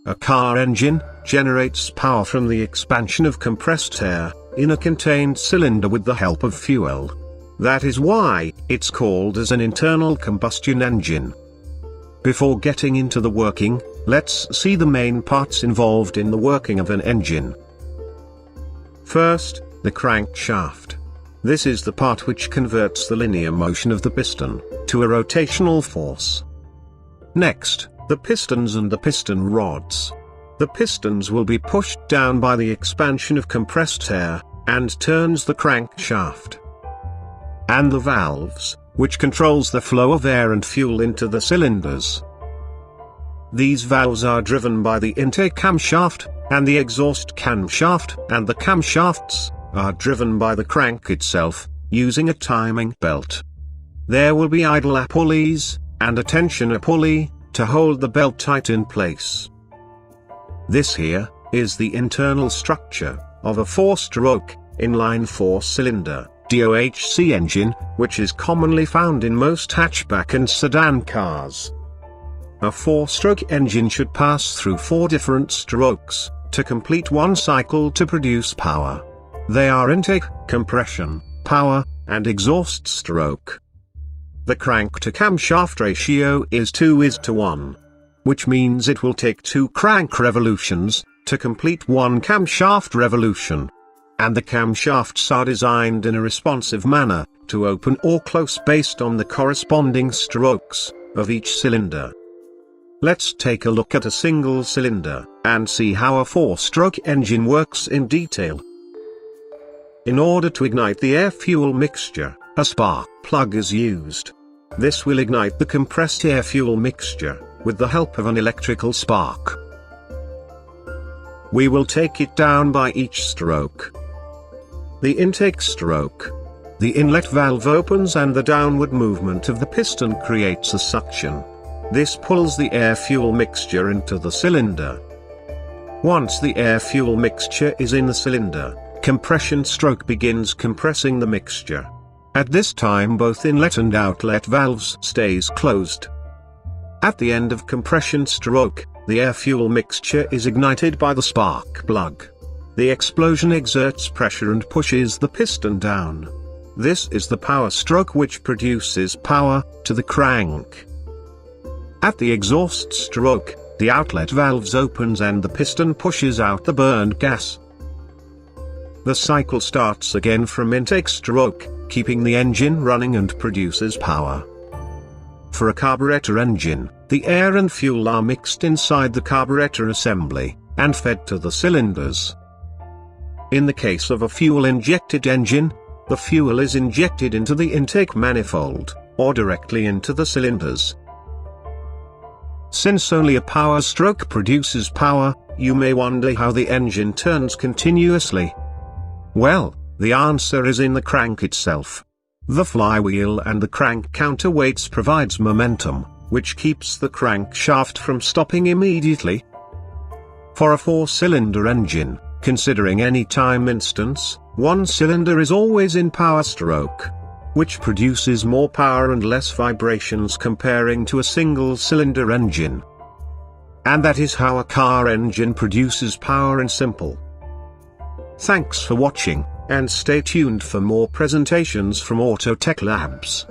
A car engine generates power from the expansion of compressed air in a contained cylinder with the help of fuel. That is why it's called as an internal combustion engine. Before getting into the working, let's see the main parts involved in the working of an engine. First, the crankshaft. This is the part which converts the linear motion of the piston to a rotational force. Next, the pistons and the piston rods. The pistons will be pushed down by the expansion of compressed air, and turns the crankshaft. And the valves, which controls the flow of air and fuel into the cylinders. These valves are driven by the intake camshaft, and the exhaust camshaft, and the camshafts are driven by the crank itself, using a timing belt. There will be idler pulleys, and a tensioner pulley, to hold the belt tight in place. This here, is the internal structure of a 4-stroke, inline 4-cylinder, DOHC engine, which is commonly found in most hatchback and sedan cars. A 4-stroke engine should pass through 4 different strokes, to complete one cycle to produce power. They are intake, compression, power, and exhaust stroke. The crank to camshaft ratio is 2:1. Which means it will take 2 crank revolutions, to complete 1 camshaft revolution. And the camshafts are designed in a responsive manner, to open or close based on the corresponding strokes of each cylinder. Let's take a look at a single cylinder, and see how a 4-stroke engine works in detail. In order to ignite the air-fuel mixture, a spark plug is used. This will ignite the compressed air-fuel mixture, with the help of an electrical spark. We will take it down by each stroke. The intake stroke. The inlet valve opens and the downward movement of the piston creates a suction. This pulls the air-fuel mixture into the cylinder. Once the air-fuel mixture is in the cylinder, compression stroke begins compressing the mixture. At this time both inlet and outlet valves stays closed. At the end of compression stroke, the air-fuel mixture is ignited by the spark plug. The explosion exerts pressure and pushes the piston down. This is the power stroke which produces power to the crank. At the exhaust stroke, the outlet valves opens and the piston pushes out the burned gas. The cycle starts again from intake stroke, keeping the engine running and produces power. For a carburetor engine, the air and fuel are mixed inside the carburetor assembly, and fed to the cylinders. In the case of a fuel-injected engine, the fuel is injected into the intake manifold, or directly into the cylinders. Since only a power stroke produces power, you may wonder how the engine turns continuously. Well, the answer is in the crank itself. The flywheel and the crank counterweights provides momentum, which keeps the crankshaft from stopping immediately. For a 4-cylinder engine, considering any time instance, one cylinder is always in power stroke, which produces more power and less vibrations comparing to a single-cylinder engine. And that is how a car engine produces power in simple. Thanks for watching, and stay tuned for more presentations from Autotech Labs.